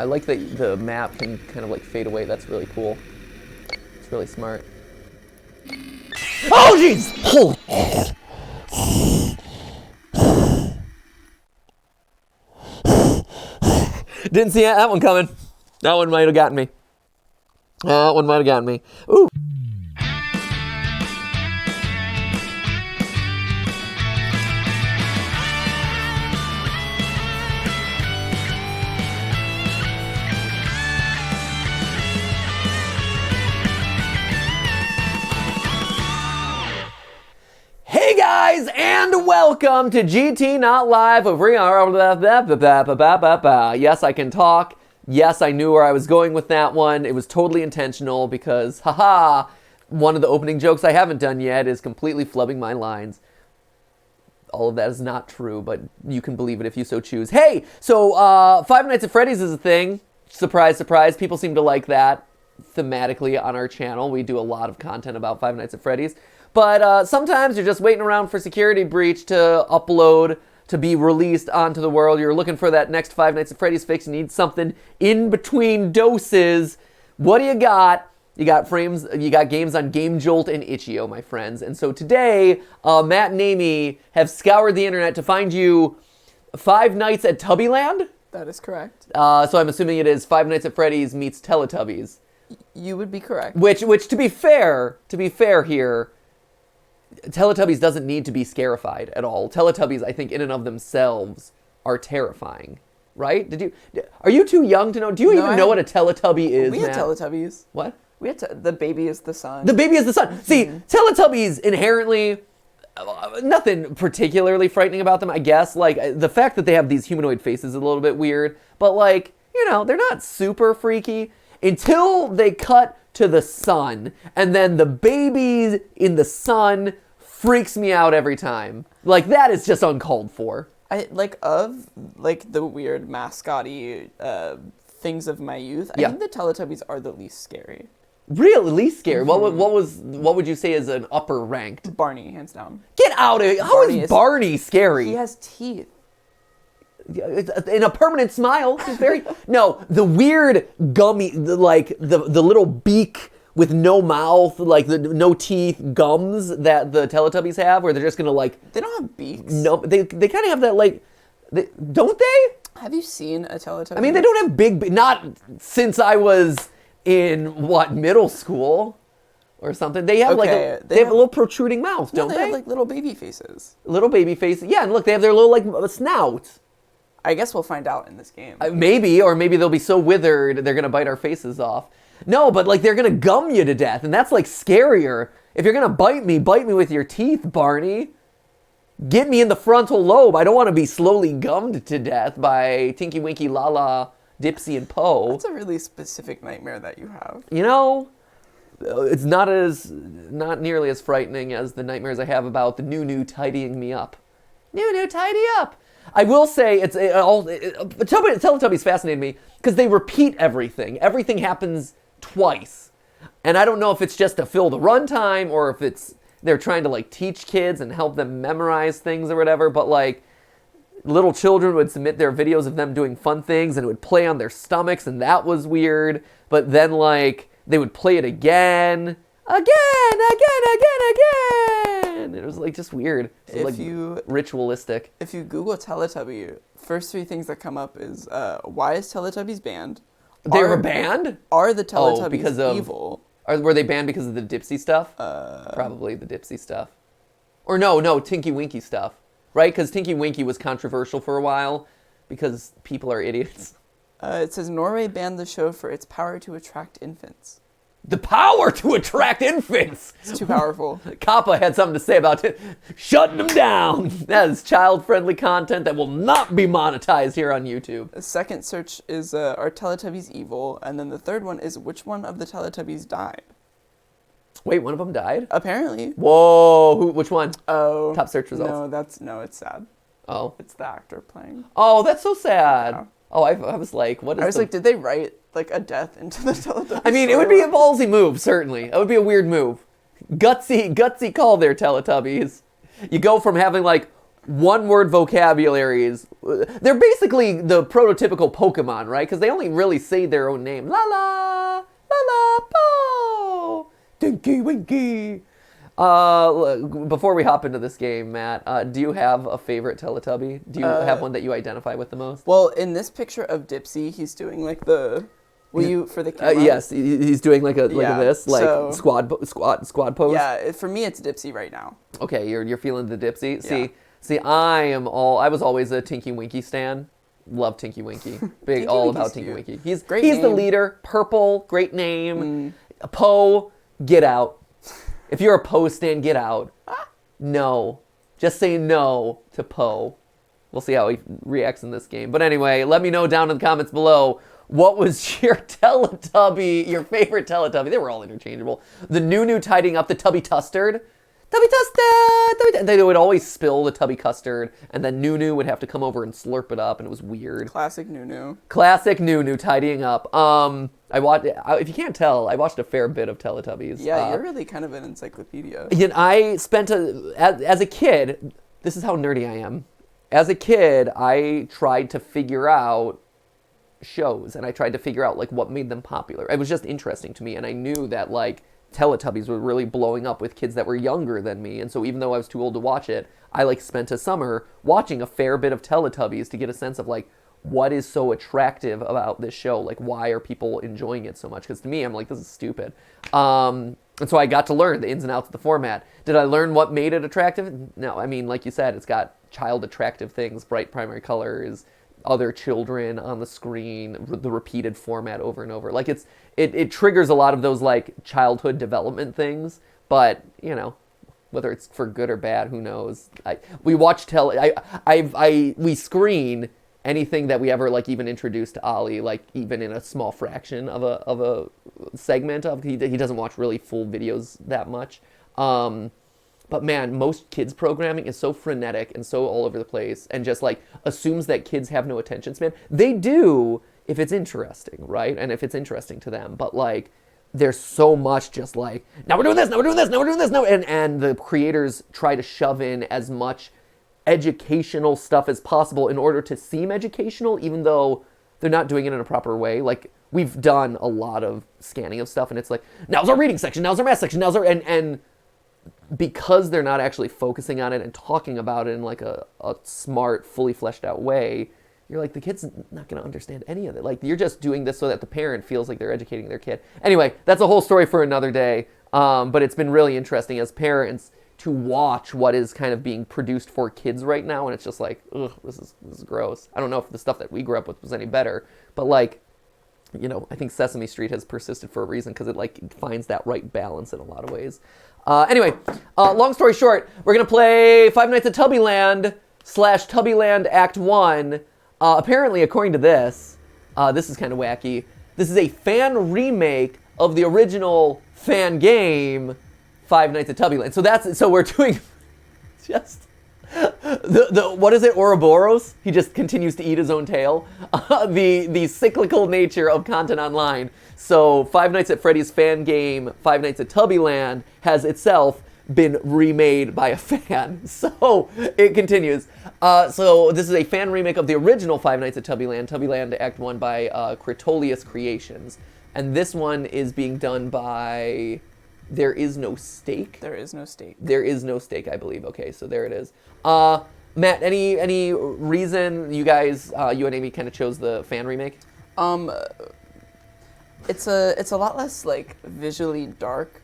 I like that the map can kind of like fade away. That's really cool. It's really smart. Oh, jeez! Didn't see that one coming. That one might have gotten me. That one might have gotten me. Ooh. Hey guys, and welcome to GT Not Live. Yes, I can talk. Yes, I knew where I was going with that one. It was totally intentional because, haha, one of the opening jokes I haven't done yet is completely flubbing my lines. All of that is not true, but you can believe it if you so choose. Hey, so Five Nights at Freddy's is a thing. Surprise, surprise. People seem to like that thematically on our channel. We do a lot of content about Five Nights at Freddy's. But sometimes you're just waiting around for security breach to upload, to be released onto the world. You're looking for that next Five Nights at Freddy's fix. You need something in between doses. What do you got? You got games on Game Jolt and Itch.io, my friends. And so today, Matt and Amy have scoured the internet to find you Five Nights at Tubbyland? That is correct. So I'm assuming it is Five Nights at Freddy's meets Teletubbies. You would be correct. Which to be fair here, Teletubbies doesn't need to be scarified at all. Teletubbies, I think, in and of themselves are terrifying, right? Are you too young to know? Do you even know what a Teletubby is, We had Teletubbies. What? We had the baby is the sun. The baby is the sun. See, Teletubbies inherently, nothing particularly frightening about them, I guess. Like, the fact that they have these humanoid faces is a little bit weird, but like, you know, they're not super freaky until they cut to the sun, and then the baby in the sun freaks me out every time. Like, that is just uncalled for. I the weird mascot-y things of my youth. I think the Teletubbies are the least scary. Really, least scary. Mm-hmm. What would you say is an upper ranked? Barney, hands down. Get out of here! How is Barney scary? He has teeth. In a permanent smile. He's very no. The weird gummy, the little beak with no mouth, like the no teeth gums that the Teletubbies have, where they're just gonna like. They don't have beaks. No, they kind of have that like. Don't they? Have you seen a Teletubby? I mean, they don't have big. Not since I was in middle school. Or something. They have they have a little protruding mouth, don't they? They have like little baby faces. Little baby faces. Yeah, and look, they have their little like snouts. I guess we'll find out in this game. Maybe they'll be so withered they're gonna bite our faces off. No, but like they're gonna gum you to death, and that's like scarier. If you're gonna bite me with your teeth, Barney. Get me in the frontal lobe. I don't want to be slowly gummed to death by Tinky Winky, Lala, Dipsy, and Poe. That's a really specific nightmare that you have. You know, it's not nearly as frightening as the nightmares I have about the new tidying me up. New tidy up. I will say Teletubbies fascinated me because they repeat everything. Everything happens twice. And I don't know if it's just to fill the runtime or if they're trying to like teach kids and help them memorize things or whatever, but like little children would submit their videos of them doing fun things and it would play on their stomachs and that was weird. But then like they would play it again. It was like just weird. Ritualistic. If you Google Teletubby, first three things that come up is why is Teletubbies banned? They were banned? Are the Teletubbies evil? Were they banned because of the Dipsy stuff? Probably the Dipsy stuff. Or no, Tinky Winky stuff. Right? Because Tinky Winky was controversial for a while because people are idiots. It says Norway banned the show for its power to attract infants. The power to attract infants. It's too powerful. Kappa had something to say about it. Shutting them down. That is child-friendly content that will not be monetized here on YouTube. The second search is, are Teletubbies evil? And then the third one is, which one of the Teletubbies died? Wait, one of them died? Apparently. Whoa, which one? Oh. Top search results. No, it's sad. Oh. It's the actor playing. Oh, that's so sad. Yeah. Oh, I was like, what is I was like, did they write like a death into the Teletubbies? I mean, it would be a ballsy move, certainly. It would be a weird move. Gutsy call there, Teletubbies. You go from having like one-word vocabularies. They're basically the prototypical Pokemon, right? Because they only really say their own name. La la, la la, po, Dinky Winky. Before we hop into this game, Matt, do you have a favorite Teletubby? Do you have one that you identify with the most? Well, in this picture of Dipsy, he's doing like the. Will you for the camera? Yes, he's doing like a this, like so, squad pose. Yeah, for me it's Dipsy right now. Okay, you're feeling the Dipsy. See, I was always a Tinky Winky stan. Love Tinky Winky. Big, all about Tinky Winky. He's the leader. Purple, great name. Poe, get out. If you're a Poe stan, get out. No. Just say no to Poe. We'll see how he reacts in this game. But anyway, let me know down in the comments below, what was your Teletubby, your favorite Teletubby? They were all interchangeable. The Nunu tidying up the Tubby Tustard. Tubby Tustard! They would always spill the Tubby Custard, and then Nunu would have to come over and slurp it up, and it was weird. Classic Nunu. Classic Nunu tidying up. If you can't tell, I watched a fair bit of Teletubbies. Yeah, you're really kind of an encyclopedia. I spent as a kid, this is how nerdy I am. As a kid, I tried to figure out shows, and I tried to figure out like what made them popular. It was just interesting to me, and I knew that like Teletubbies were really blowing up with kids that were younger than me, and so even though I was too old to watch it, I like spent a summer watching a fair bit of Teletubbies to get a sense of like what is so attractive about this show, like why are people enjoying it so much? Because to me, I'm like, this is stupid. And so I got to learn the ins and outs of the format. Did I learn what made it attractive? No, I mean, like you said, it's got child attractive things, bright primary colors, other children on the screen, the repeated format over and over. Like it triggers a lot of those like childhood development things, but you know, whether it's for good or bad, who knows? We screen anything that we ever like even introduced to Ollie, like even in a small fraction of a segment of, he doesn't watch really full videos that much. But man, most kids programming is so frenetic and so all over the place and just like assumes that kids have no attention span. They do if it's interesting, right? And if it's interesting to them. But like there's so much just like, now we're doing this, now we're doing this, now we're doing this, now. And the creators try to shove in as much educational stuff as possible in order to seem educational, even though they're not doing it in a proper way. Like we've done a lot of scanning of stuff and it's like, now's our reading section, now's our math section, now's our, and because they're not actually focusing on it and talking about it in like a smart, fully fleshed out way, you're like, the kid's not going to understand any of it. Like, you're just doing this so that the parent feels like they're educating their kid. Anyway, that's a whole story for another day. But it's been really interesting as parents to watch what is kind of being produced for kids right now. And it's just like, ugh, this is gross. I don't know if the stuff that we grew up with was any better, but like, you know, I think Sesame Street has persisted for a reason because it like finds that right balance in a lot of ways. Anyway, long story short, we're going to play Five Nights at Tubbyland / Tubbyland Act 1. Apparently, according to this is kind of wacky. This is a fan remake of the original fan game, Five Nights at Tubbyland. So we're doing just the what is it, Ouroboros? He just continues to eat his own tail. The cyclical nature of content online. So Five Nights at Freddy's fan game, Five Nights at Tubbyland, has itself been remade by a fan. So it continues. So this is a fan remake of the original Five Nights at Tubbyland Act 1 by Cretolius Creations. And this one is being done by There Is No Stake. There Is No Stake. There Is No Stake, I believe. Okay, so there it is. Matt, any reason you guys, you and Amy kind of chose the fan remake? It's a lot less like visually dark.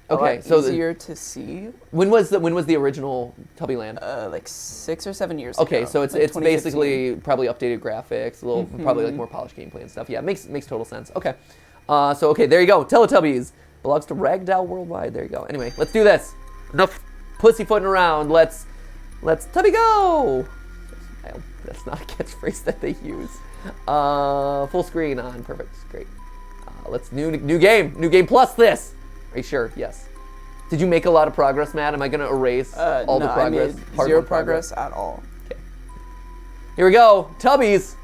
Okay, so easier to see. When was the original Tubbyland? Like 6 or 7 years ago. Okay, so like it's basically probably updated graphics, a little probably like more polished gameplay and stuff. Yeah, it makes total sense. Okay, so okay, there you go. Teletubbies belongs to Ragdoll Worldwide. There you go. Anyway, let's do this. Enough pussyfooting around. Let's Tubby go. That's not a catchphrase that they use. Full screen on. Perfect. Great. Let's new game plus this. Are you sure? Yes. Did you make a lot of progress, Matt? Am I going to erase all the progress? I made zero progress at all. Okay. Here we go. Tubbies,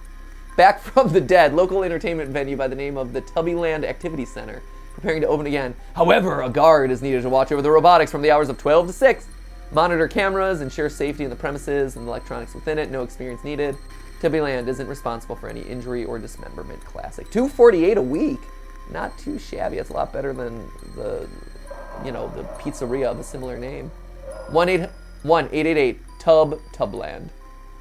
back from the dead. Local entertainment venue by the name of the Tubbyland Activity Center, preparing to open again. However, a guard is needed to watch over the robotics from the hours of 12 to 6. Monitor cameras, ensure safety in the premises and the electronics within it. No experience needed. Tubbyland isn't responsible for any injury or dismemberment. Classic. $2.48 a week. Not too shabby. It's a lot better than the pizzeria of a similar name. 1-888-TUB-Tubland.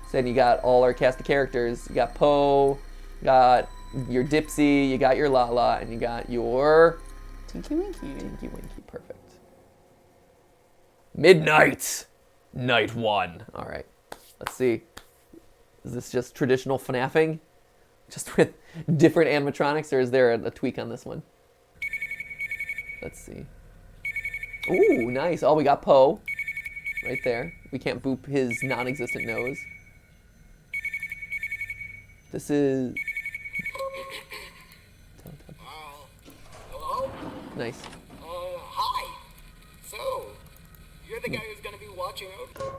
So then you got all our cast of characters. You got Poe, got your Dipsy, you got your Lala, and you got your Tinky Winky. Tinky Winky. Perfect. Midnight. Night 1. All right. Let's see. Is this just traditional FNAFing? Just with different animatronics, or is there a tweak on this one? Let's see. Ooh, nice. Oh, we got Poe right there. We can't boop his non-existent nose. This is... Hello? Nice. Hi. So, you're the guy who's gonna be watching over...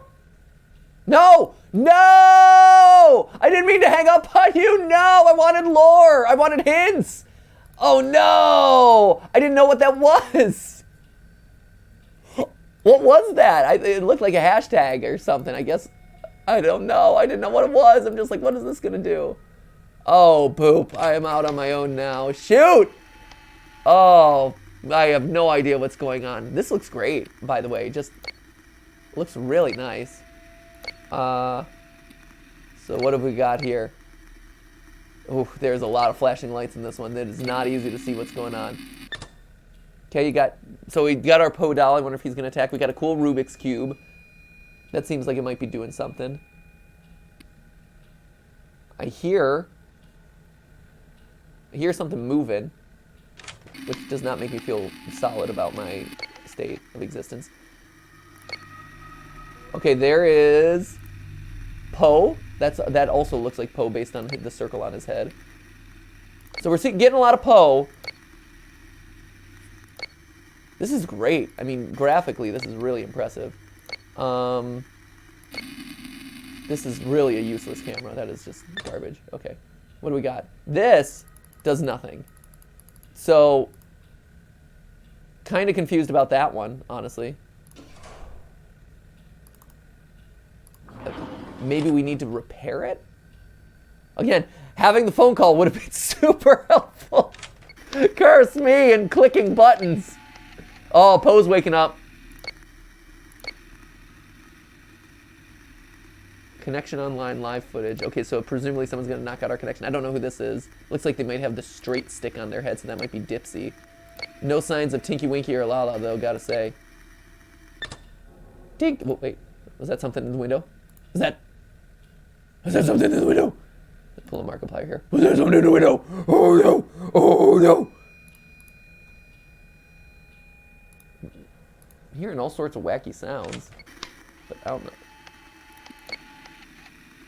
No! No! I didn't mean to hang up on you. No! I wanted lore. I wanted hints. Oh, no! I didn't know what that was. What was that? It looked like a hashtag or something, I guess. I don't know. I didn't know what it was. I'm just like, what is this going to do? Oh, poop. I am out on my own now. Shoot! Oh, I have no idea what's going on. This looks great, by the way. Just looks really nice. So what have we got here? Oh, there's a lot of flashing lights in this one. That is not easy to see what's going on. Okay, we got our Poe doll. I wonder if he's going to attack. We got a cool Rubik's Cube. That seems like it might be doing something. I hear something moving, which does not make me feel solid about my state of existence. Okay, there is Poe. That also looks like Poe based on the circle on his head. So we're getting a lot of Poe. This is great. I mean, graphically, this is really impressive. This is really a useless camera. That is just garbage. Okay, what do we got? This does nothing. So, kind of confused about that one, honestly. Maybe we need to repair it? Again, having the phone call would have been super helpful. Curse me and clicking buttons. Oh, Poe's waking up. Connection online, live footage. Okay, so presumably someone's going to knock out our connection. I don't know who this is. Looks like they might have the straight stick on their head, so that might be Dipsy. No signs of Tinky Winky or Lala, though, gotta say. Tink. Oh, wait. Was that something in the window? Was that something in the window? Let's pull a Markiplier here. Was there something in the window? Oh, no. Oh, no. I'm hearing all sorts of wacky sounds, but I don't know.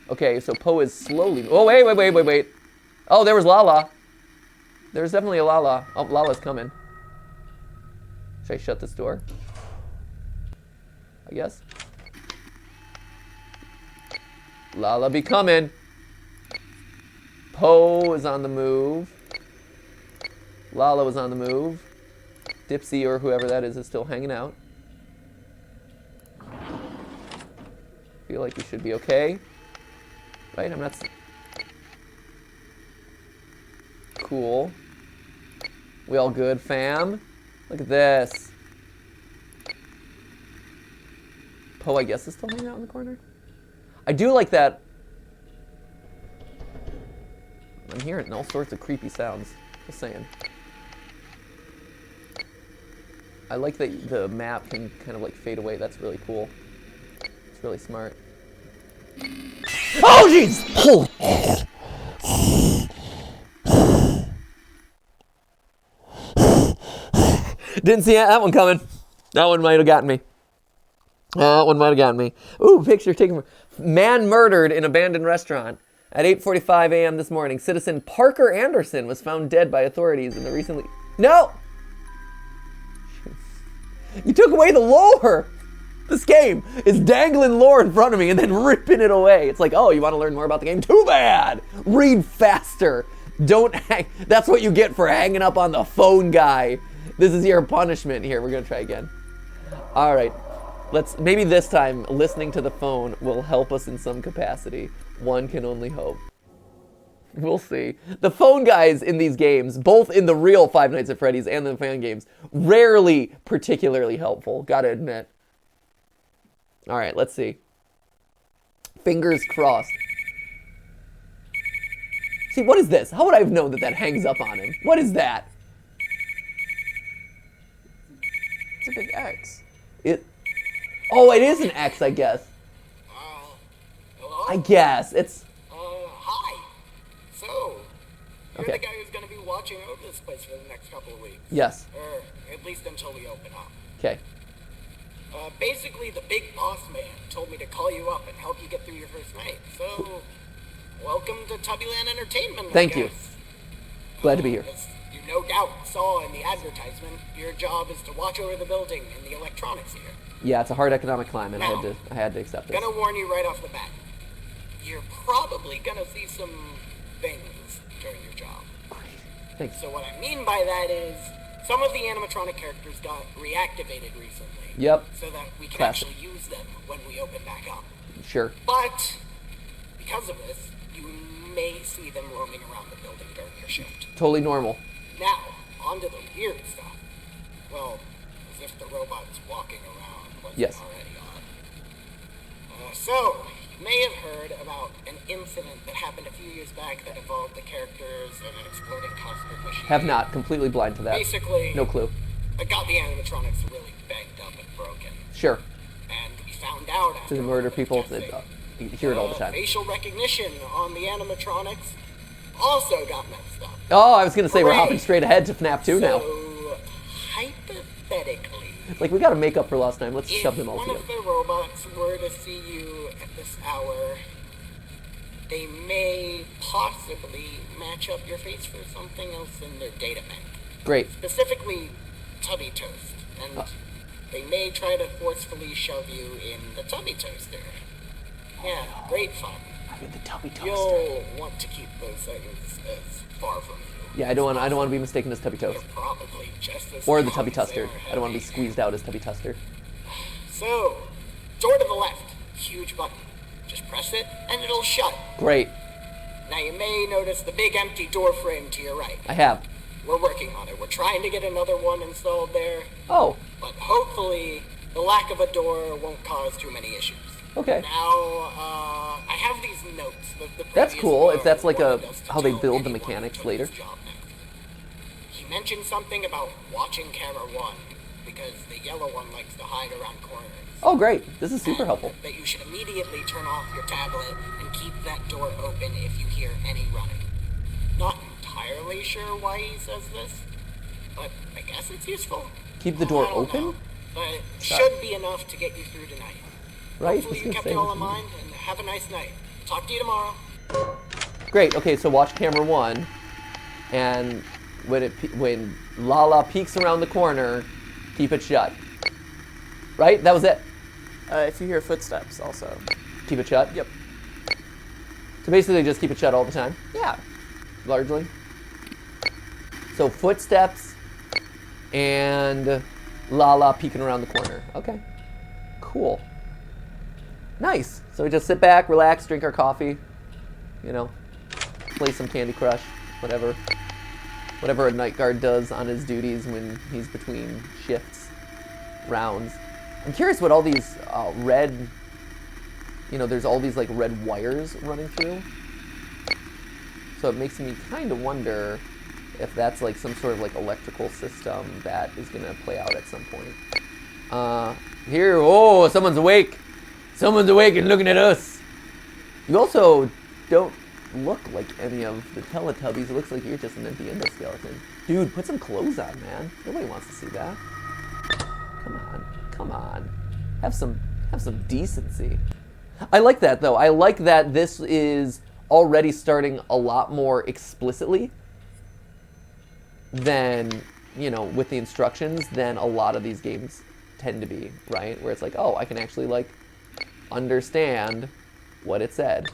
Okay, so Poe is slowly... Oh, wait. Oh, there was Lala. There's definitely a Lala. Oh, Lala's coming. Should I shut this door? I guess. Lala be coming. Poe is on the move. Lala was on the move. Dipsy or whoever that is still hanging out. Feel like we should be okay. Right? I'm not... Cool. We all good, fam? Look at this. Poe, I guess, is still hanging out in the corner. I do like that. I'm hearing all sorts of creepy sounds. Just saying. I like that the map can kind of like fade away. That's really cool. It's really smart. Oh, jeez! Didn't see that one coming. That one might have gotten me. Ooh, picture taken. Man murdered in abandoned restaurant. At 8:45 a.m. this morning, citizen Parker Anderson was found dead by authorities in the recently... No! You took away the lore! This game is dangling lore in front of me and then ripping it away. It's like, oh, you want to learn more about the game? Too bad! Read faster. Don't hang... That's what you get for hanging up on the phone, guy. This is your punishment. Here, we're going to try again. All right. Maybe this time, listening to the phone will help us in some capacity. One can only hope. We'll see. The phone guys in these games, both in the real Five Nights at Freddy's and the fan games, rarely particularly helpful, gotta admit. Alright, let's see. Fingers crossed. See, what is this? How would I have known that that hangs up on him? What is that? It's a big X. Oh, it is an X, I guess. Hello? I guess. It's... Hi. So, you're Okay. the guy who's gonna be watching over this place for the next couple of weeks. Yes. Or at least until we open up. Okay. Basically, the big boss man told me to call you up and help you get through your first night. So, welcome to Tubbyland Entertainment. Thank you. Glad to be here. As you no doubt saw in the advertisement, your job is to watch over the building and the electronics here. Yeah, it's a hard economic climate. I had to accept this. Gonna warn you right off the bat. You're probably gonna see some things during your job. Thanks. So what I mean by that is, some of the animatronic characters got reactivated recently. Yep. So that we can Classic. actually use them when we open back up. Sure. But, because of this, you may see them roaming around the building during your shift. Totally normal. Now, on to the weird stuff. Well, as if the robot's walking around wasn't Yes. already on. So, you may have heard about an incident that happened a few years back that involved the characters and an exploding cosmic machine. Have not. Completely blind to that. Basically, No clue. it got the animatronics really banged up and broken. Sure. And we found out after To murder people, testing, you hear it all the time. facial recognition on the animatronics also got messed up. Oh, I was going to say we're Hooray. hopping straight ahead to FNAF 2 now. So, hypothetically, Like, we got to make up for lost time. Let's if shove them all one together. of the robots were to see you at this hour, they may possibly match up your face for something else in their data bank. Great. Specifically, Tubby Toast. And they may try to forcefully shove you in the Tubby Toaster. Yeah, great fun. I'm in the Tubby Toaster. You'll want to keep those things as far from you. Yeah, I don't want to be mistaken as Tubby You're Toast. probably just as Or the strong Tubby as they Tuster. are I don't want to be heavy. squeezed out as Tubby Tuster. So, door to the left, huge button. Just press it, and it'll shut. Great. Now you may notice the big empty door frame to your right. I have. We're working on it. We're trying to get another one installed there, Oh, but hopefully the lack of a door won't cause too many issues. okay. Now, I have these notes. The That's previous cool, if owner that's like wanted us to how they tell build the anyone who mechanics took later. this job next. He mentioned something about watching camera one, because the yellow one likes to hide around corners. Oh, great. This is super And helpful. that you should immediately turn off your tablet and keep that door open if you hear any running. Not entirely sure why he says this, but I guess it's useful. Keep the door I don't open? know, but it should be enough to get you through tonight. Right? Hopefully I you was kept gonna it all say. in mind, and have a nice night. Talk to you tomorrow. Great. Okay, so watch camera one, and when Lala peeks around the corner, keep it shut. Right? That was it. If you hear footsteps, also. Keep it shut. Yep. So basically, just keep it shut all the time. Yeah. Largely. So footsteps and Lala peeking around the corner. Okay. Cool. Nice. So we just sit back, relax, drink our coffee, play some Candy Crush, whatever a night guard does on his duties when he's between shifts, rounds. I'm curious what all these red, there's all these like red wires running through. So it makes me kind of wonder if that's like some sort of like electrical system that is going to play out at some point. Here, oh, someone's awake. Someone's awake and looking at us. You also don't look like any of the Teletubbies. It looks like you're just an empty endoskeleton. Dude, put some clothes on, man. Nobody wants to see that. Come on. Have some decency. I like that though. I like that this is already starting a lot more explicitly than, with the instructions than a lot of these games tend to be, right? Where it's like, oh, I can actually like understand what it said.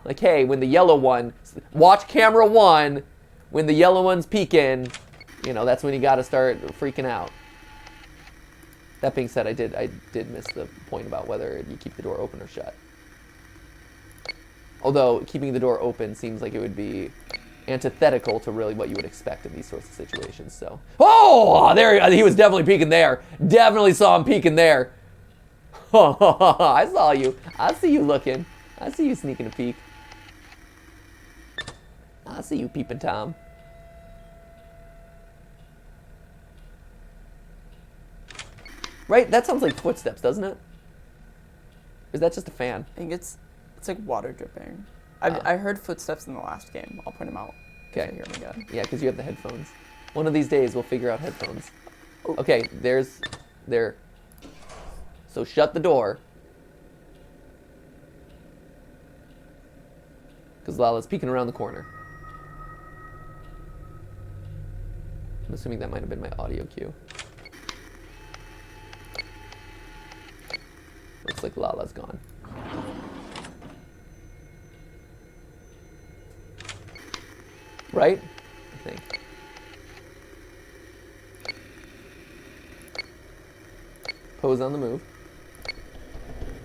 Like, hey, when the yellow one, watch camera one, when the yellow one's peeking, that's when you gotta start freaking out. That being said, I did miss the point about whether you keep the door open or shut. Although keeping the door open seems like it would be antithetical to really what you would expect in these sorts of situations. So, oh, there he was definitely peeking there. Definitely saw him peeking there. I saw you. I see you looking. I see you sneaking a peek. I see you peeping Tom. Right? That sounds like footsteps, doesn't it? Or is that just a fan? I think it's like water dripping. I heard footsteps in the last game. I'll point them out. Okay. If I hear them again. Yeah, because you have the headphones. One of these days, we'll figure out headphones. Ooh. Okay, there. So shut the door. Because Lala's peeking around the corner. I'm assuming that might have been my audio cue. Looks like Lala's gone. Right? I think. Poe's on the move.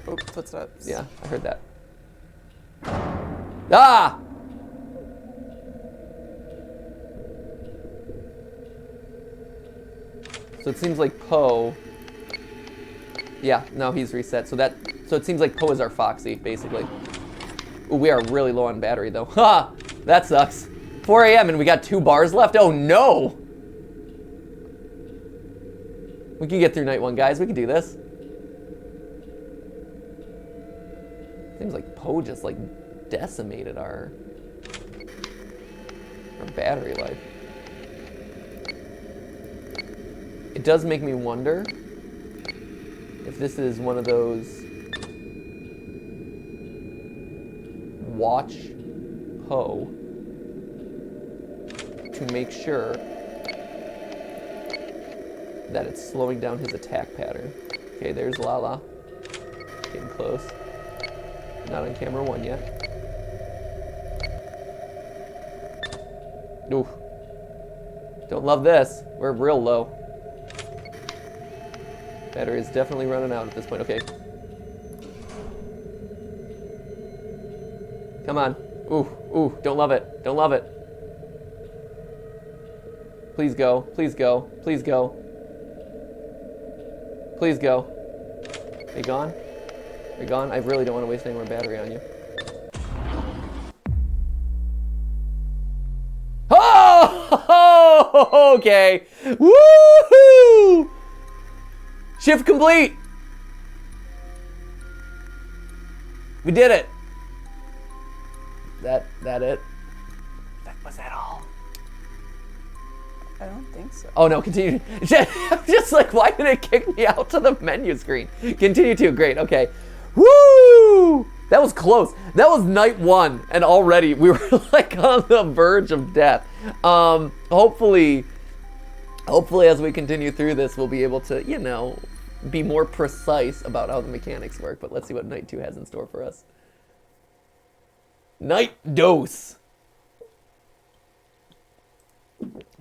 Oh, footsteps. Yeah, I heard that. Ah! So it seems like Poe. Yeah, now he's reset. So it seems like Poe is our Foxy, basically. Ooh, we are really low on battery though. Ha! That sucks. 4 a.m. and we got 2 bars left. Oh no! We can get through night 1, guys. We can do this. Seems like Poe just like decimated our battery life. It does make me wonder if this is one of those watch Poe to make sure that it's slowing down his attack pattern. Okay, there's Lala. Getting close. Not on camera 1 yet. Ooh. Don't love this. We're real low. Battery is definitely running out at this point. Okay. Come on. Ooh, ooh, don't love it. Don't love it. Please go. Please go. Please go. Please go. Are you gone? Are you gone? I really don't want to waste any more battery on you. Oh! Okay. Woohoo! Shift complete! We did it! That it? Was that all? I don't think so. Oh no, continue. I'm just like, why did it kick me out to the menu screen? Continue to, great, okay. Woo! That was close. That was night 1, and already we were like on the verge of death. Hopefully as we continue through this, we'll be able to, you know, be more precise about how the mechanics work. But let's see what night 2 has in store for us. Night dose.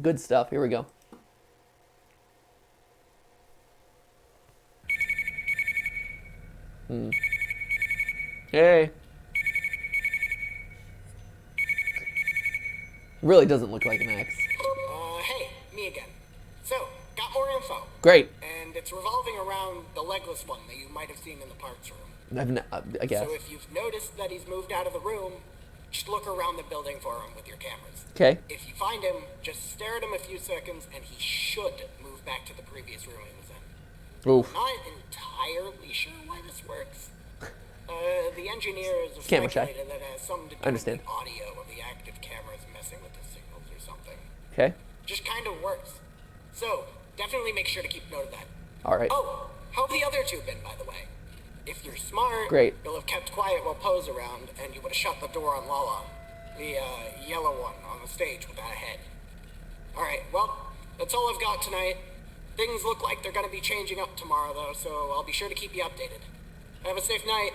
Good stuff. Here we go. Hey. Really doesn't look like an X. Hey, me again. So, got more info. Great. And it's revolving around the legless one that you might have seen in the parts room. I guess. So if you've noticed that he's moved out of the room, just look around the building for him with your cameras. Okay. If you find him, just stare at him a few seconds, and he should move back to the previous room he was in. Oof. Not entirely sure why this works. The engineers have Camera shy. speculated that it has something to do Understand. with the audio of the active cameras messing with the signals or something. Okay. Just kind of works. So, definitely make sure to keep note of that. All right. Oh, how have the other 2 been, by the way? If you're smart, Great. you'll have kept quiet while Poe's around, and you would have shut the door on Lala. The, yellow one on the stage without a head. Alright, well, that's all I've got tonight. Things look like they're gonna be changing up tomorrow, though, so I'll be sure to keep you updated. Have a safe night.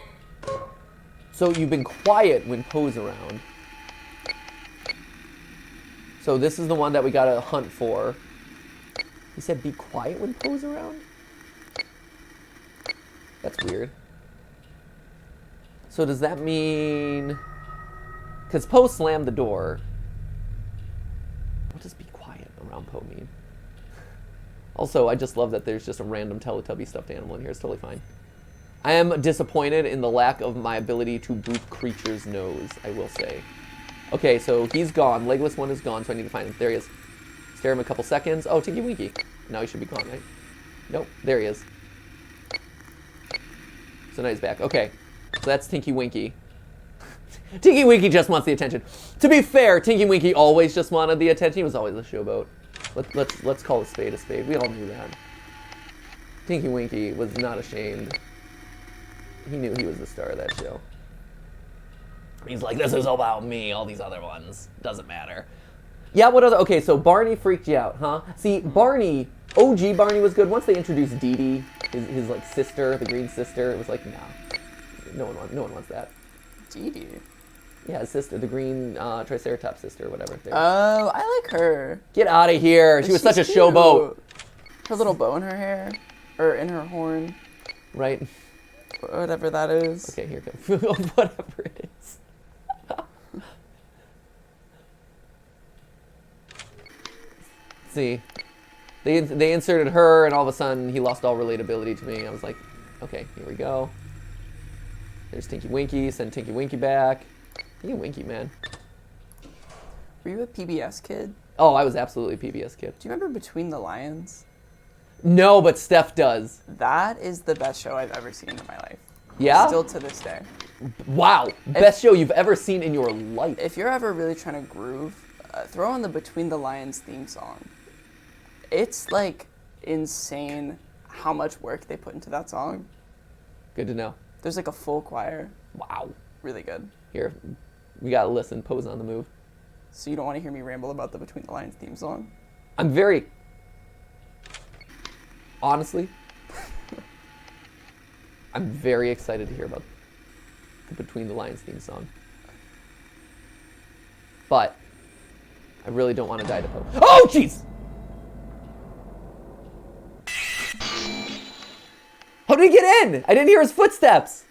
So you've been quiet when Poe's around. So this is the one that we gotta hunt for. He said be quiet when Poe's around? That's weird. So does that mean... Because Poe slammed the door. What does be quiet around Poe mean? Also, I just love that there's just a random Teletubby stuffed animal in here. It's totally fine. I am disappointed in the lack of my ability to boop creature's nose, I will say. Okay, so he's gone. Legless one is gone, so I need to find him. There he is. Stare him a couple seconds. Oh, Tinky Winky. Now he should be gone, right? Nope, there he is. So now he's back. Okay, so that's Tinky Winky. Tinky Winky just wants the attention. To be fair, Tinky Winky always just wanted the attention. He was always a showboat. Let's call a spade a spade. We all knew that. Tinky Winky was not ashamed. He knew he was the star of that show. He's like, this is about me. All these other ones doesn't matter. Yeah, what other? Okay, so Barney freaked you out, huh? See, Barney, OG Barney was good. Once they introduced Dee Dee, his like sister, the green sister, it was like, nah, no one wants that. Dee Dee. Yeah, his sister, the green Triceratops sister, or whatever. Oh, I like her. Get out of here! She was such a She's showboat. cute. Her little bow in her hair, or in her horn, Right? whatever that is. Okay, here it comes. Whatever it is. See, they inserted her, and all of a sudden he lost all relatability to me. I was like, okay, here we go. There's Tinky Winky. Send Tinky Winky back. Tinky Winky, man. Were you a PBS kid? Oh, I was absolutely a PBS kid. Do you remember Between the Lions? No, but Steph does. That is the best show I've ever seen in my life. Yeah? Still to this day. Wow. Best show you've ever seen in your life. If you're ever really trying to groove, throw on the Between the Lions theme song. It's like insane how much work they put into that song. Good to know. There's like a full choir. Wow. Really good. Here, we gotta listen. Pose on the move. So you don't want to hear me ramble about the Between the Lions theme song? I'm very... Honestly, I'm very excited to hear about the Between the Lions theme song. But I really don't want to die to Poe. Oh, jeez! How did he get in? I didn't hear his footsteps.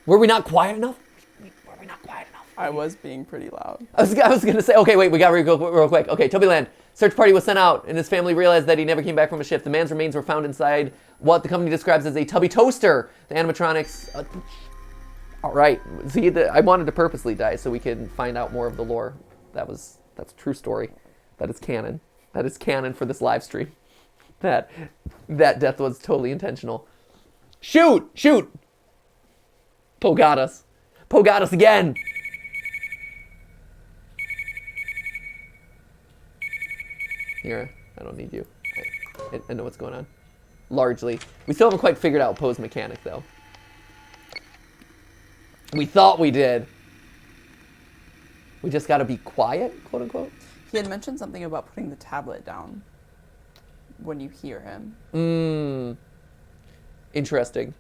Were we not quiet enough? Were we not quiet enough? I was being pretty loud. I was going to say, okay, wait, we got to go real quick. Okay, Tubbyland. Search party was sent out, and his family realized that he never came back from a shift. The man's remains were found inside what the company describes as a Tubby toaster. The animatronics... all right. See, I wanted to purposely die so we could find out more of the lore. That's a true story. That is canon. That is canon for this live stream. That death was totally intentional. Shoot! Shoot! Poe got us. Poe got us again! Here, I don't need you. I know what's going on. Largely. We still haven't quite figured out Poe's mechanic, though. We thought we did. We just gotta be quiet, quote unquote. He had mentioned something about putting the tablet down when you hear him. Interesting.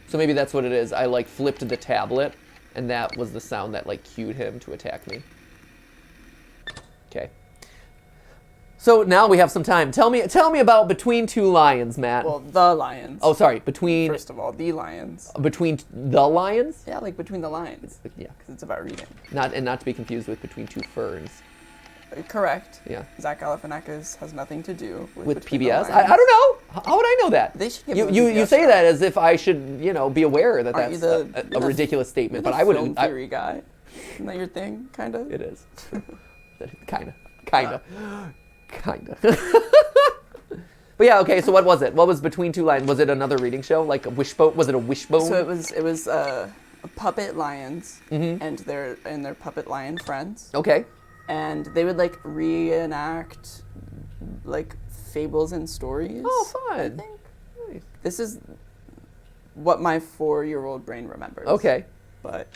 So maybe that's what it is. I like flipped the tablet, and that was the sound that like cued him to attack me. Okay. So now we have some time. Tell me about Between Two Lions, Matt. Well, the lions. Oh, sorry. Between... First of all, the lions. Between the lions? Yeah, like Between the Lions. Yeah. Because it's about reading. Not to be confused with Between Two Ferns. Correct. Yeah. Zach Galifianakis has nothing to do With Between the PBS? Lions. I don't know. How would I know that? They should give him a You PBS say show. that as if I should, be aware that Aren't that's you a ridiculous statement, You're but the I wouldn't. film theory guy. Isn't that your thing, kind of? It is. Kinda. But yeah, okay, so what was it? What was Between Two Lions? Was it another reading show? Like a wishbone? Was it a wishbone? So it was puppet lions and their puppet lion friends. Okay. And they would like reenact like fables and stories. Oh, I fun. think. Nice. This is what my 4-year-old brain remembers. Okay. But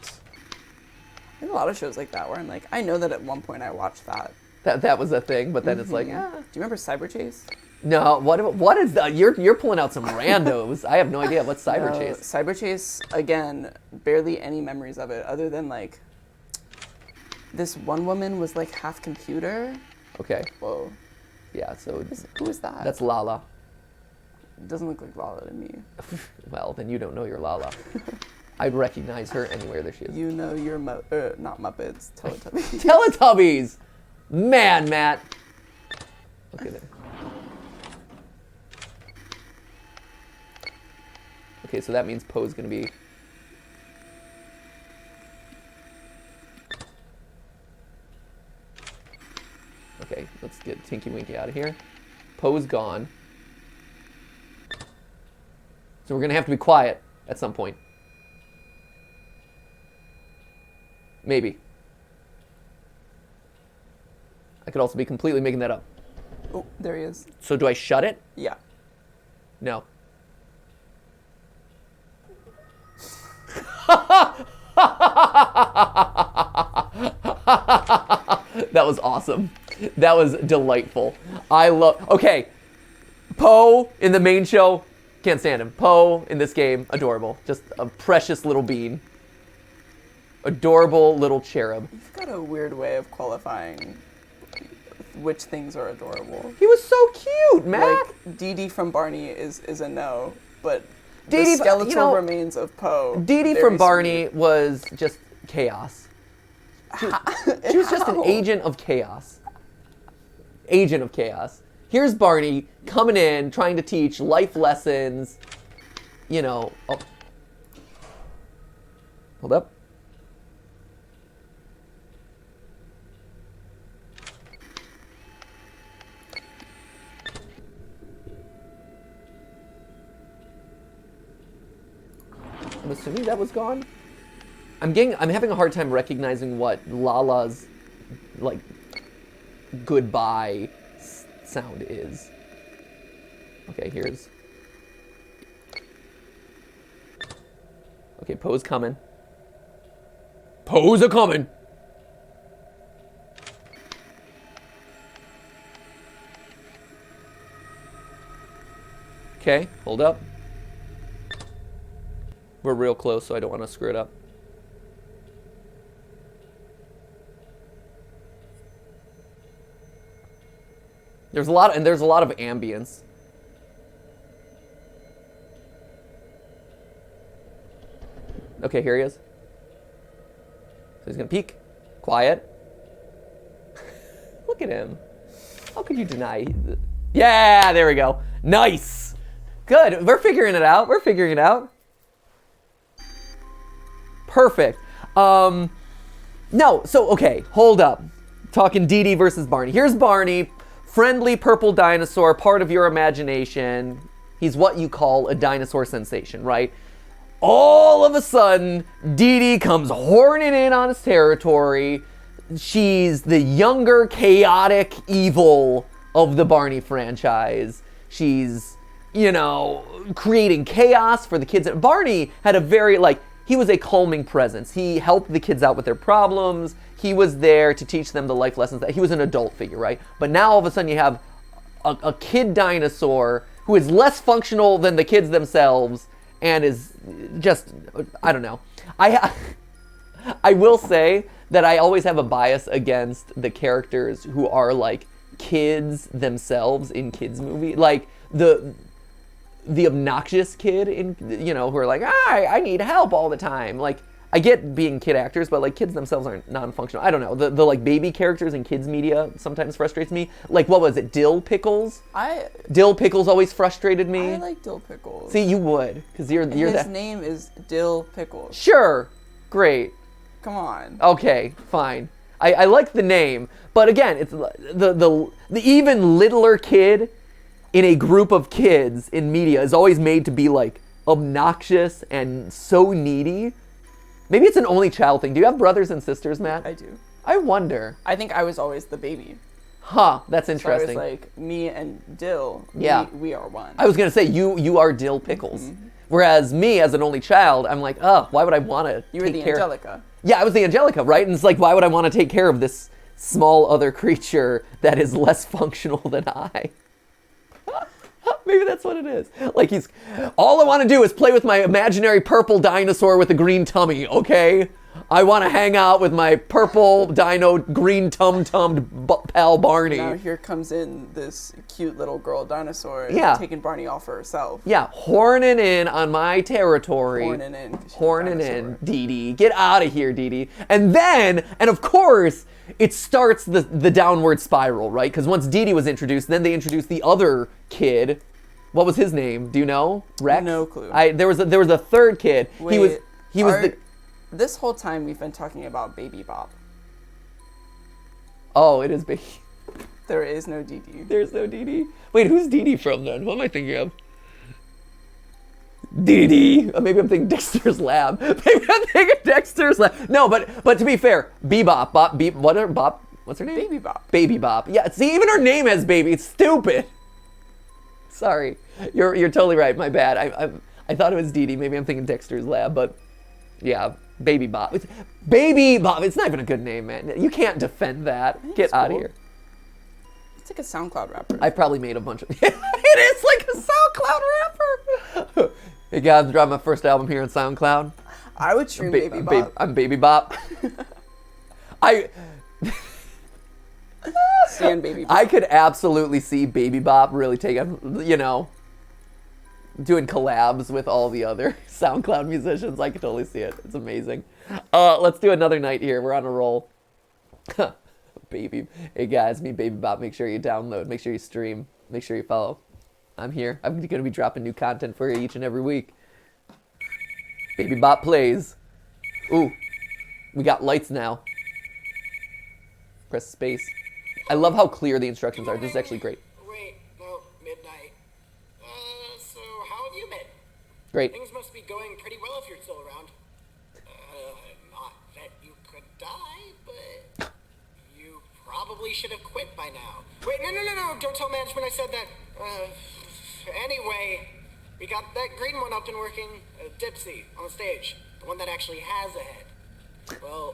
there's a lot of shows like that where I'm like, I know that at one point I watched that. That was a thing, but then it's like, Do you remember Cyber Chase? no, what is that? You're pulling out some randos. I have no idea. What's Cyber Chase? Cyber Chase, again, barely any memories of it other than like this one woman was like half computer. Okay. Whoa. Yeah, so Who is that? that's Lala. It doesn't look like Lala to me. Well, then you don't know your Lala. I'd recognize her anywhere that she is. You know your not Muppets, Teletubbies. Teletubbies! Man, Matt. Okay, then. Okay, so that means Poe's gonna be... Okay, let's get Tinky Winky out of here. Poe's gone. So we're gonna have to be quiet at some point. Maybe. I could also be completely making that up. Oh, there he is. So do I shut it? Yeah. No. That was awesome. That was delightful. I love... Okay. Poe in the main show, can't stand him. Poe in this game, adorable. Just a precious little bean. Adorable little cherub. You've got a weird way of qualifying which things are adorable. He was so cute, Matt. Like, Dee Dee from Barney is a no, but Dee Dee, the skeletal you know, remains of Poe. Dee Dee very from Barney sweet. was just chaos. She was just an How? agent of chaos. Agent of chaos. Here's Barney coming in, trying to teach life lessons. You know. Oh. Hold up. I'm assuming that was gone. I'm having a hard time recognizing what Lala's like goodbye sound is. Okay, here's. Okay, Poe's coming. Poe's a coming. Okay, hold up. We're real close, so I don't want to screw it up. There's a lot of ambience. Okay, here he is. So he's gonna peek. Quiet. Look at him. How could you deny? Yeah, there we go. Nice. Good. We're figuring it out. We're figuring it out. Perfect. No, so, okay, hold up. Talking Dee Dee versus Barney. Here's Barney, friendly purple dinosaur, part of your imagination. He's what you call a dinosaur sensation, right? All of a sudden, Dee Dee comes horning in on his territory. She's the younger, chaotic evil of the Barney franchise. She's, you know, creating chaos for the kids. Barney had a very, like, he was a calming presence. He helped the kids out with their problems. He was there to teach them the life lessons. That he was an adult figure, right? But now all of a sudden you have a kid dinosaur who is less functional than the kids themselves and is just, I don't know. I will say that I always have a bias against the characters who are like kids themselves in kids movie. Like the obnoxious kid in, you know, who are like, I need help all the time. Like, I get being kid actors, but like kids themselves aren't non-functional. I don't know. The like baby characters in kids media sometimes frustrates me. Like, what was it? Dill Pickles? Dill Pickles always frustrated me. I like Dill Pickles. See, you would, because you're His that. name is Dill Pickles. Sure. Great. Come on. Okay, fine. I like the name, but again, it's the even littler kid in a group of kids in media is always made to be like obnoxious and so needy. Maybe it's an only child thing. Do you have brothers and sisters, Matt? I do. I wonder. I think I was always the baby. Huh, that's So I interesting. was like, me and Dill, Yeah. we are one. I was gonna say, you are Dill Pickles. Whereas me, as an only child, I'm like, why would I want to You were the Angelica. Yeah, I was the Angelica, right? And it's like, why would I want to take care of this small other creature that is less functional than I? Maybe that's what it is. Like, all I want to do is play with my imaginary purple dinosaur with a green tummy, okay? I want to hang out with my purple dino green tum-tummed pal Barney. Now here comes in this cute little girl dinosaur Yeah. taking Barney off for herself. Yeah, horning in on my territory. Horning in. 'cause she's a Horning in, dinosaur. Dee Dee. Get out of here, Dee Dee. And then, and of course, it starts the downward spiral, right? Because once Dee Dee was introduced, then they introduced the other kid. What was his name? Do you know? Rex? No clue. There was a third kid. Wait, he was this whole time we've been talking about Baby Bop. Oh, it is Baby. There is no Dee Dee. There's no Dee Dee. Wait, who's Dee Dee from then? What am I thinking of? Dee Dee. Maybe I'm thinking Dexter's Lab. Maybe I'm thinking Dexter's Lab. No, but to be fair, Bebop, Bop, what's her name? Baby Bop. Baby Bop. Yeah, see, even her name has baby. It's stupid. Sorry. You're totally right. My bad. I thought it was Dee Dee. Maybe I'm thinking Dexter's Lab, but yeah, Baby Bop. Baby Bop. It's not even a good name, man. You can't defend that. Get it's out of cool. here. It's like a SoundCloud rapper. I've probably made a bunch of... It is like a SoundCloud rapper. Hey guys, I dropped my first album here on SoundCloud. I would stream Baby Bop. I'm Baby Bop. Stand Baby Bop. I could absolutely see Baby Bop really taking, doing collabs with all the other SoundCloud musicians. I could totally see it. It's amazing. Let's do another night here. We're on a roll. Baby. Hey guys, me Baby Bop. Make sure you download. Make sure you stream. Make sure you follow. I'm here. I'm going to be dropping new content for you each and every week. Baby Bop plays. Ooh. We got lights now. Press space. I love how clear the instructions are. This is actually great. Wait, no, midnight. So how have you been? Great. Things must be going pretty well if you're still around. Not that you could die, but you probably should have quit by now. Wait, no, don't tell management I said that. Anyway, we got that green one up and working, Dipsy, on the stage. The one that actually has a head. Well,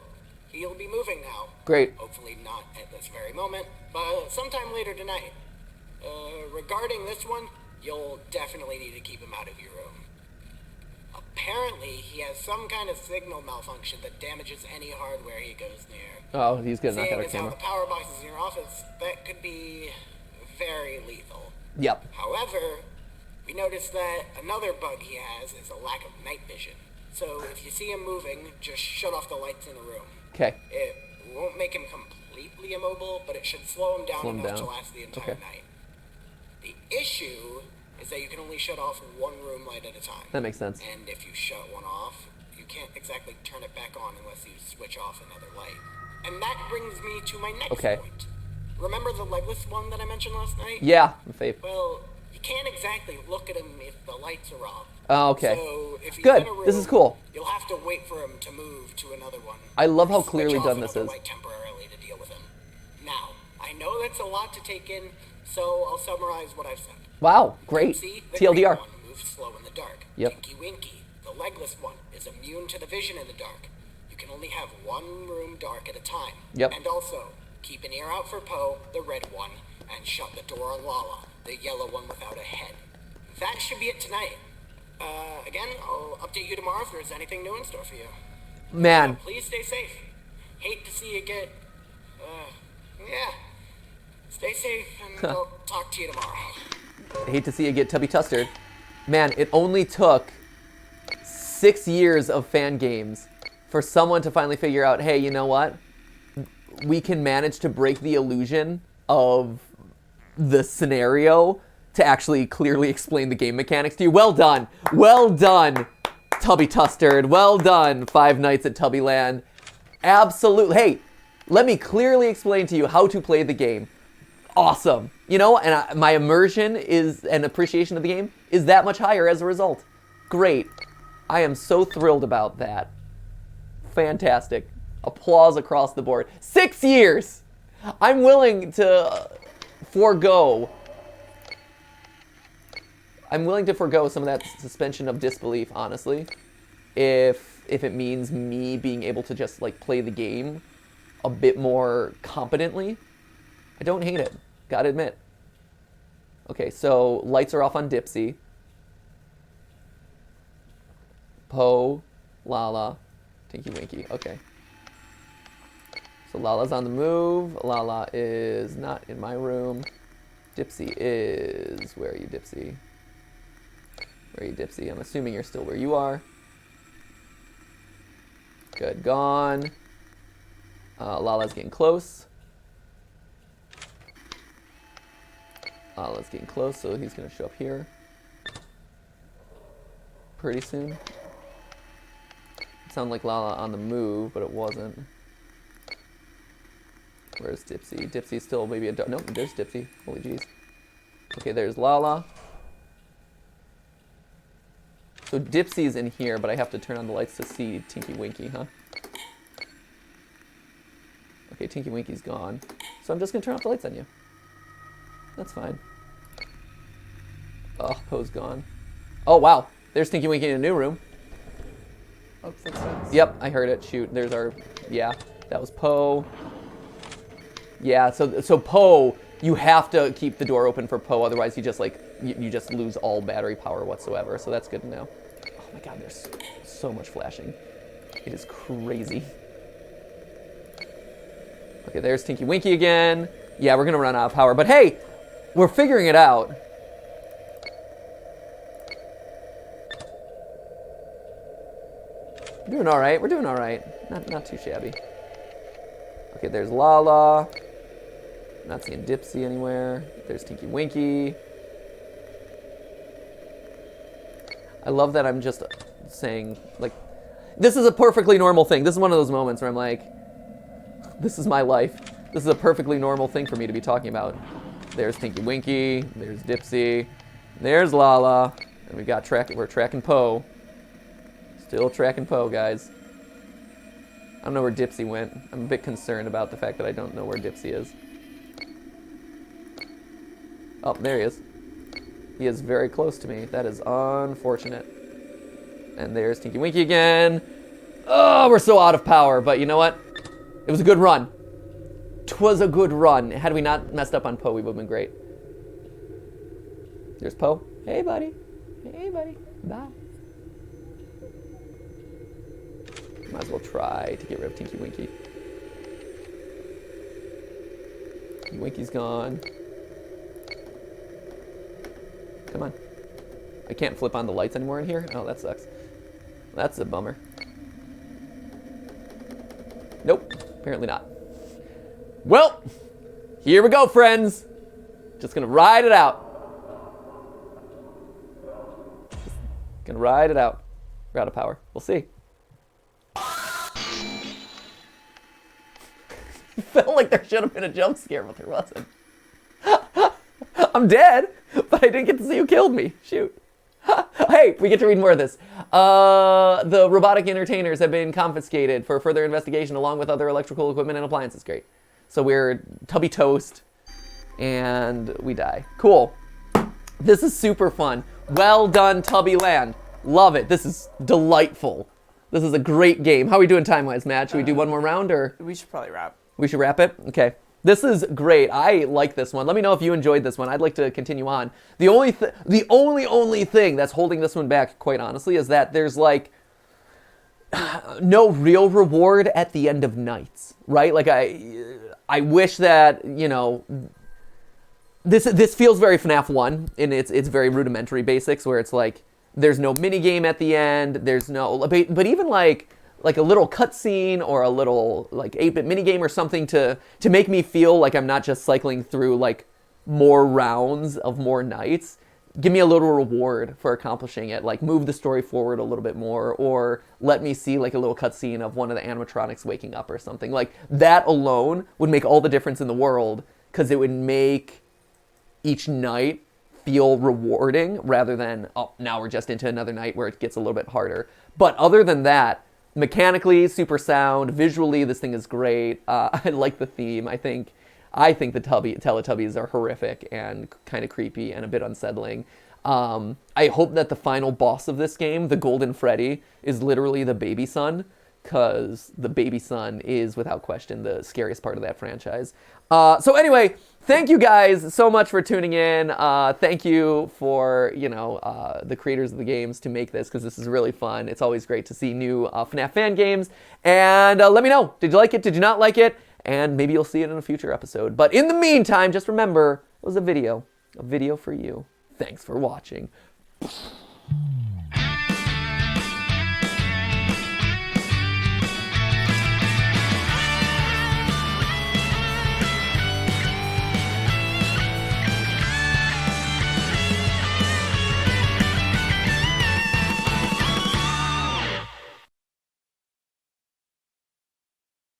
he'll be moving now. Great. Hopefully not at this very moment, but sometime later tonight. Regarding this one, you'll definitely need to keep him out of your room. Apparently, he has some kind of signal malfunction that damages any hardware he goes near. Oh, he's going to knock out Seeing our as how camera. the power box is in your office, that could be very lethal. Yep. However, we noticed that another bug he has is a lack of night vision. So if you see him moving, just shut off the lights in the room. Okay. It won't make him completely immobile, but it should slow him down Slow him enough down. to last the entire Okay. night. The issue is that you can only shut off one room light at a time. That makes sense. And if you shut one off, you can't exactly turn it back on unless you switch off another light. And that brings me to my next Okay. point. Remember the legless one that I mentioned last night? Yeah, Faith. Well, you can't exactly look at him if the lights are off. Oh, okay. So if he's Good. in a room, This is cool. You'll have to wait for him to move to another one. I love how Switch clearly off done this another is. light temporarily to deal with him. Now, I know that's a lot to take in, so I'll summarize what I've said. Wow, great. See, the TLDR. green one moves slow in the dark. Yep. Tinky Winky, the legless one, is immune to the vision in the dark. You can only have one room dark at a time. Yep. And also, keep an ear out for Poe, the red one, and shut the door on Lala, the yellow one without a head. That should be it tonight. Again, I'll update you tomorrow if there's anything new in store for you. Man, Please stay safe. Hate to see you get, yeah. Stay safe, and I'll talk to you tomorrow. I hate to see you get tubby tustered. Man, it only took 6 years of fan games for someone to finally figure out, hey, you know what? We can manage to break the illusion of the scenario to actually clearly explain the game mechanics to you. Well done. Well done, Tubby Tustard. Well done, Five Nights at Tubbyland. Absolutely. Hey, let me clearly explain to you how to play the game. Awesome. You know, and my immersion and appreciation of the game is that much higher as a result. Great. I am so thrilled about that. Fantastic. Applause across the board. 6 years! I'm willing to forego some of that suspension of disbelief, honestly, if it means me being able to just like play the game a bit more competently. I don't hate it, gotta admit. Okay, so lights are off on Dipsy. Poe, Lala, Tinky Winky. Okay. So Lala's on the move. Lala is not in my room. Dipsy is... Where are you, Dipsy? Where are you, Dipsy? I'm assuming you're still where you are. Good, gone. Lala's getting close. Lala's getting close, so he's going to show up here pretty soon. It sounded like Lala on the move, but it wasn't. Where's Dipsy? Dipsy's still maybe a... Nope, there's Dipsy. Holy jeez. Okay, there's Lala. So Dipsy's in here, but I have to turn on the lights to see Tinky Winky, huh? Okay, Tinky Winky's gone. So I'm just going to turn off the lights on you. That's fine. Oh, Poe's gone. Oh, wow. There's Tinky Winky in a new room. Oh, footsteps. Yep, I heard it. Shoot, there's our... Yeah, that was Poe. Yeah, so Poe, you have to keep the door open for Poe, otherwise you just, like, you just lose all battery power whatsoever, so that's good to know. Oh my god, there's so much flashing. It is crazy. Okay, there's Tinky Winky again. Yeah, we're gonna run out of power, but hey, we're figuring it out. We're doing all right. We're doing all right. Not too shabby. Okay, there's Lala. Not seeing Dipsy anywhere. There's Tinky Winky. I love that I'm just saying, like, this is a perfectly normal thing. This is one of those moments where I'm like, this is my life. This is a perfectly normal thing for me to be talking about. There's Tinky Winky. There's Dipsy. There's Lala. And we've got we're tracking Poe. Still tracking Poe, guys. I don't know where Dipsy went. I'm a bit concerned about the fact that I don't know where Dipsy is. Oh, there he is. He is very close to me. That is unfortunate. And there's Tinky Winky again. Oh, we're so out of power, but you know what? It was a good run. 'Twas a good run. Had we not messed up on Poe, we would have been great. There's Poe. Hey, buddy. Hey, buddy. Bye. Might as well try to get rid of Tinky Winky. Tinky Winky's gone. Come on. I can't flip on the lights anymore in here? Oh, that sucks. That's a bummer. Nope, apparently not. Well, here we go, friends. Just gonna ride it out. Just gonna ride it out. We're out of power. We'll see. Felt like there should have been a jump scare, but there wasn't. I'm dead, but I didn't get to see who killed me. Shoot. Hey, we get to read more of this. The robotic entertainers have been confiscated for further investigation along with other electrical equipment and appliances. Great. So we're Tubby Toast, and we die. Cool. This is super fun. Well done, Tubbyland. Love it. This is delightful. This is a great game. How are we doing time-wise, Matt? Should we do one more round, or? We should probably wrap. We should wrap it? Okay. This is great. I like this one. Let me know if you enjoyed this one. I'd like to continue on. The only thing that's holding this one back, quite honestly, is that there's like no real reward at the end of nights, right? Like I wish that, you know, this feels very FNAF 1 in its very rudimentary basics, where it's like there's no mini game at the end. There's no, but even like a little cutscene or a little like 8-bit minigame or something to make me feel like I'm not just cycling through like more rounds of more nights. Give me a little reward for accomplishing it, like move the story forward a little bit more, or let me see like a little cutscene of one of the animatronics waking up or something. Like that alone would make all the difference in the world, because it would make each night feel rewarding rather than, oh, now we're just into another night where it gets a little bit harder. But other than that, mechanically, super sound. Visually, this thing is great. I like the theme. I think the Teletubbies are horrific and kind of creepy and a bit unsettling. I hope that the final boss of this game, the Golden Freddy, is literally the baby son, because the baby son is, without question, the scariest part of that franchise. So anyway, thank you guys so much for tuning in. Thank you for, the creators of the games to make this, because this is really fun. It's always great to see new FNAF fan games. And let me know, did you like it? Did you not like it? And maybe you'll see it in a future episode. But in the meantime, just remember, it was a video for you. Thanks for watching.